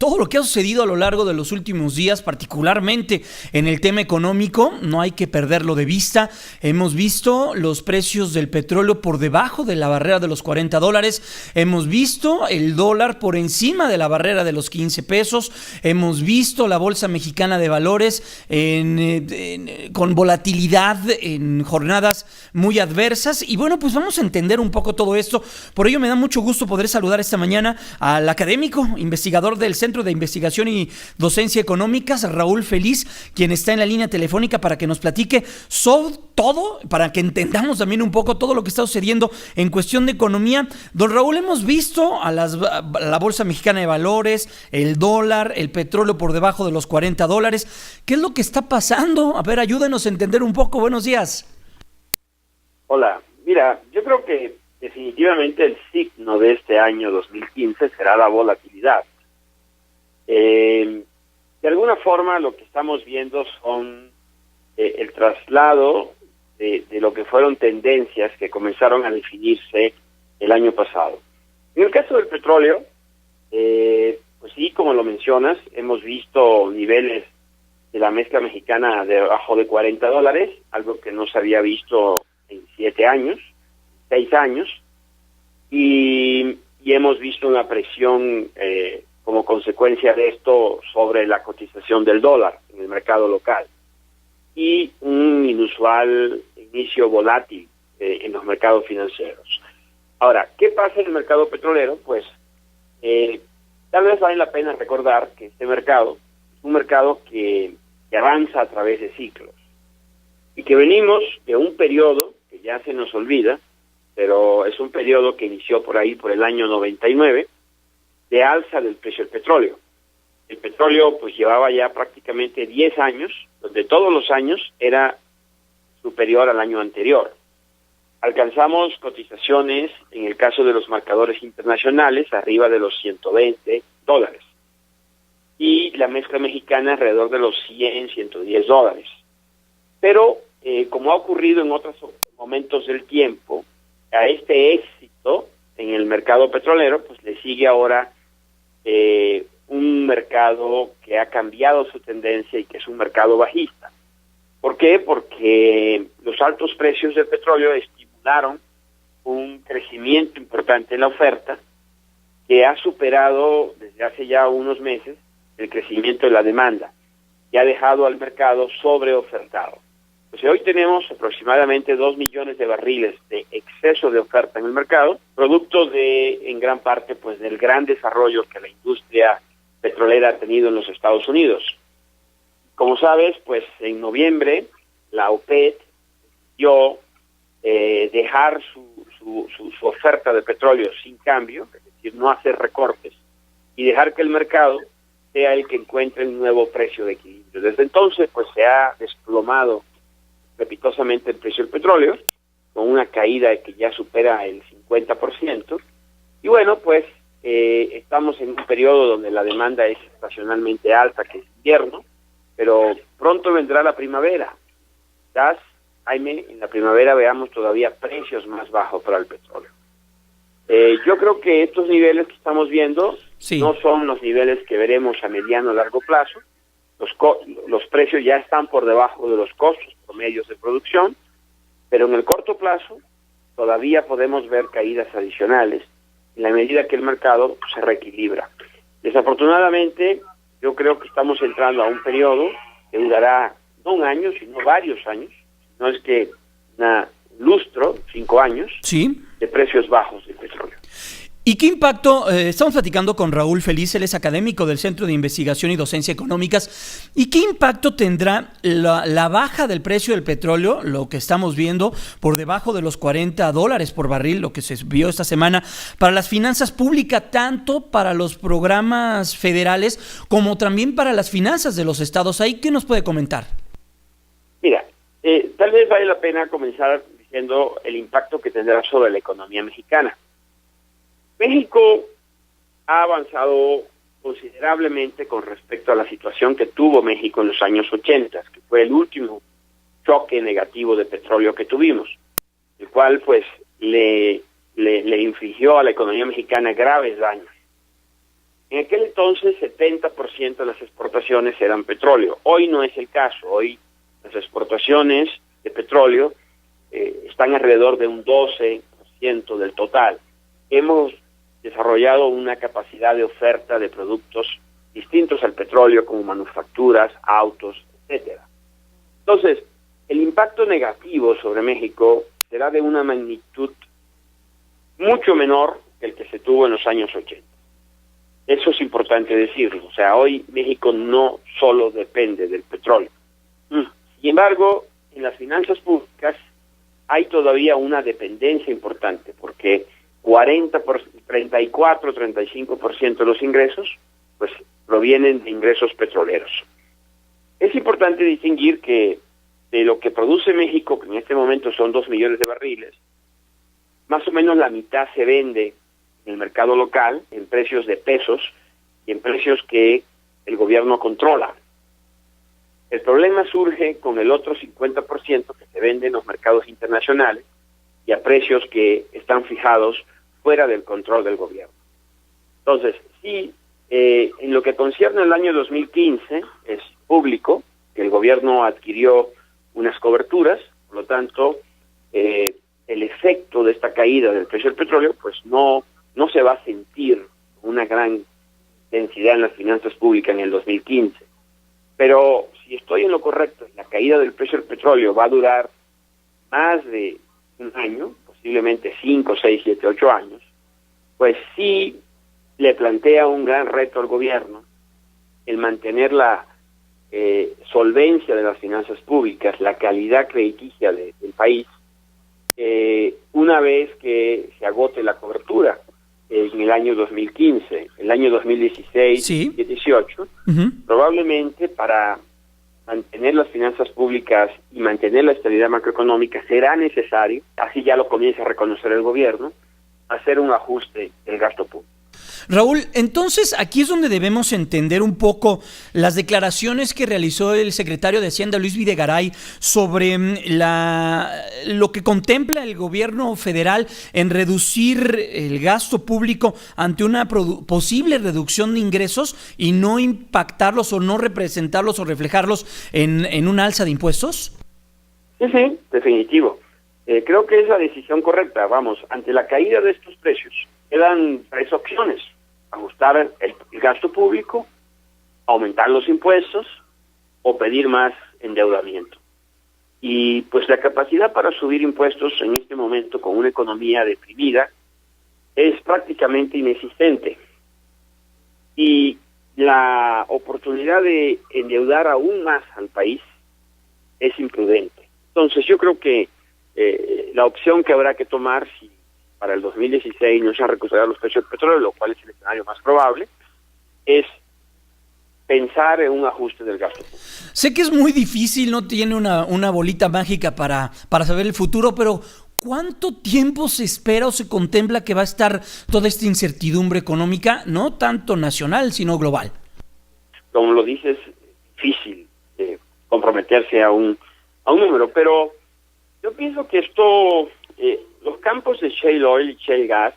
todo lo que ha sucedido a lo largo de los últimos días, particularmente en el tema económico, no hay que perderlo de vista. Hemos visto los precios del petróleo por debajo de la barrera de los $40, hemos visto el dólar por encima de la barrera de los 15 pesos, hemos visto la Bolsa Mexicana de Valores con volatilidad en jornadas muy adversas. Y bueno, pues vamos a entender un poco todo esto. Por ello me da mucho gusto poder saludar esta mañana al académico, investigador del Centro de Investigación y Docencia Económicas, Raúl Feliz, quien está en la línea telefónica para que nos platique sobre todo, para que entendamos también un poco todo lo que está sucediendo en cuestión de economía. Don Raúl, hemos visto a la Bolsa Mexicana de Valores, el dólar, el petróleo por debajo de los $40. ¿Qué es lo que está pasando? A ver, ayúdenos a entender un poco. Buenos días. Hola, mira, yo creo que definitivamente el signo de este año 2015 será la volatilidad. De alguna forma lo que estamos viendo son el traslado de lo que fueron tendencias que comenzaron a definirse el año pasado. En el caso del petróleo, pues sí, como lo mencionas, hemos visto niveles de la mezcla mexicana debajo de $40, algo que no se había visto en 7 años, 6 años, y hemos visto una presión como consecuencia de esto sobre la cotización del dólar en el mercado local y un inusual inicio volátil en los mercados financieros. Ahora, ¿qué pasa en el mercado petrolero? Pues tal vez vale la pena recordar que este mercado es un mercado que avanza a través de ciclos y que venimos de un periodo que ya se nos olvida, pero es un periodo que inició por ahí por el año 99 de alza del precio del petróleo. El petróleo pues llevaba ya prácticamente 10 años, donde todos los años era superior al año anterior. Alcanzamos cotizaciones, en el caso de los marcadores internacionales, arriba de los $120, y la mezcla mexicana alrededor de los $100, $110. Pero, como ha ocurrido en otros momentos del tiempo, a este éxito en el mercado petrolero, pues le sigue ahora un mercado que ha cambiado su tendencia y que es un mercado bajista. ¿Por qué? Porque los altos precios del petróleo estimularon un crecimiento importante en la oferta que ha superado desde hace ya unos meses el crecimiento de la demanda y ha dejado al mercado sobreofertado. Pues hoy tenemos aproximadamente 2 millones de barriles de exceso de oferta en el mercado, producto de, en gran parte, pues del gran desarrollo que la industria petrolera ha tenido en los Estados Unidos. Como sabes, pues en noviembre la OPEP dio dejar su oferta de petróleo sin cambio, es decir, no hacer recortes, y dejar que el mercado sea el que encuentre un nuevo precio de equilibrio. Desde entonces, pues se ha desplomado repitosamente el precio del petróleo, con una caída que ya supera el 50%, y bueno, pues estamos en un periodo donde la demanda es estacionalmente alta, que es invierno, pero pronto vendrá la primavera. Quizás, Jaime, en la primavera veamos todavía precios más bajos para el petróleo. Yo creo que estos niveles que estamos viendo no son los niveles que veremos a mediano o largo plazo. Los precios ya están por debajo de los costos promedios de producción, pero en el corto plazo todavía podemos ver caídas adicionales en la medida que el mercado se reequilibra. Desafortunadamente, yo creo que estamos entrando a un periodo que durará no un año, sino varios años, no es que un lustro, 5 años, de precios bajos del petróleo. ¿Y qué impacto? Estamos platicando con Raúl Feliz, él es académico del Centro de Investigación y Docencia Económicas. ¿Y qué impacto tendrá la baja del precio del petróleo, lo que estamos viendo por debajo de los $40 por barril, lo que se vio esta semana, para las finanzas públicas, tanto para los programas federales como también para las finanzas de los estados? ¿Ahí qué nos puede comentar? Mira, tal vez vale la pena comenzar diciendo el impacto que tendrá sobre la economía mexicana. México ha avanzado considerablemente con respecto a la situación que tuvo México en los años 80, que fue el último choque negativo de petróleo que tuvimos, el cual pues le infligió a la economía mexicana graves daños. En aquel entonces 70% de las exportaciones eran petróleo. Hoy no es el caso. Hoy las exportaciones de petróleo están alrededor de un 12% del total. Hemos desarrollado una capacidad de oferta de productos distintos al petróleo, como manufacturas, autos, etcétera. Entonces, el impacto negativo sobre México será de una magnitud mucho menor que el que se tuvo en los años 80. Eso es importante decirlo. O sea, hoy México no solo depende del petróleo. Sin embargo, en las finanzas públicas hay todavía una dependencia importante, porque 34-35% de los ingresos pues provienen de ingresos petroleros. Es importante distinguir que de lo que produce México, que en este momento son 2 millones de barriles, más o menos la mitad se vende en el mercado local en precios de pesos y en precios que el gobierno controla. El problema surge con el otro 50% que se vende en los mercados internacionales y a precios que están fijados fuera del control del gobierno. Entonces, sí, en lo que concierne al año 2015, es público que el gobierno adquirió unas coberturas, por lo tanto, el efecto de esta caída del precio del petróleo, pues no se va a sentir una gran densidad en las finanzas públicas en el 2015. Pero si estoy en lo correcto, la caída del precio del petróleo va a durar más de un año, posiblemente 5, 6, 7, 8 años, pues sí le plantea un gran reto al gobierno el mantener la solvencia de las finanzas públicas, la calidad crediticia del país, una vez que se agote la cobertura en el año 2015, el año 2016 y 2018, probablemente para mantener las finanzas públicas y mantener la estabilidad macroeconómica será necesario, así ya lo comienza a reconocer el gobierno, hacer un ajuste del gasto público. Raúl, entonces aquí es donde debemos entender un poco las declaraciones que realizó el secretario de Hacienda, Luis Videgaray, sobre lo que contempla el gobierno federal en reducir el gasto público ante una posible reducción de ingresos y no impactarlos o no representarlos o reflejarlos en un alza de impuestos. Sí, definitivo. Creo que es la decisión correcta. Vamos, ante la caída de estos precios, quedan 3 opciones: ajustar el gasto público, aumentar los impuestos o pedir más endeudamiento. Y pues la capacidad para subir impuestos en este momento, con una economía deprimida, es prácticamente inexistente. Y la oportunidad de endeudar aún más al país es imprudente. Entonces yo creo que la opción que habrá que tomar, si para el 2016 no se han recuperado los precios del petróleo, lo cual es el escenario más probable, es pensar en un ajuste del gasto público. Sé que es muy difícil, no tiene una bolita mágica para saber el futuro, pero ¿cuánto tiempo se espera o se contempla que va a estar toda esta incertidumbre económica, no tanto nacional, sino global? Como lo dices, difícil comprometerse a un número, pero yo pienso que esto, los campos de shale oil y shale gas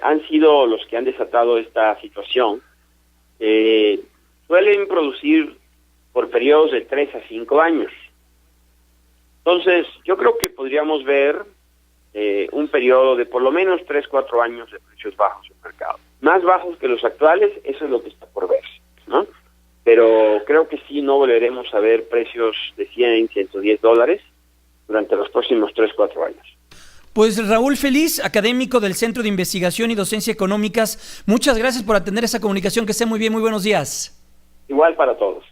han sido los que han desatado esta situación. Suelen producir por periodos de 3 a 5 años. Entonces, yo creo que podríamos ver un periodo de por lo menos 3, 4 años de precios bajos en el mercado. Más bajos que los actuales, eso es lo que está por verse, ¿no? Pero creo que sí no volveremos a ver precios de $100, $110 durante los próximos 3, 4 años. Pues Raúl Feliz, académico del Centro de Investigación y Docencia Económicas, muchas gracias por atender esa comunicación, que esté muy bien, muy buenos días. Igual para todos.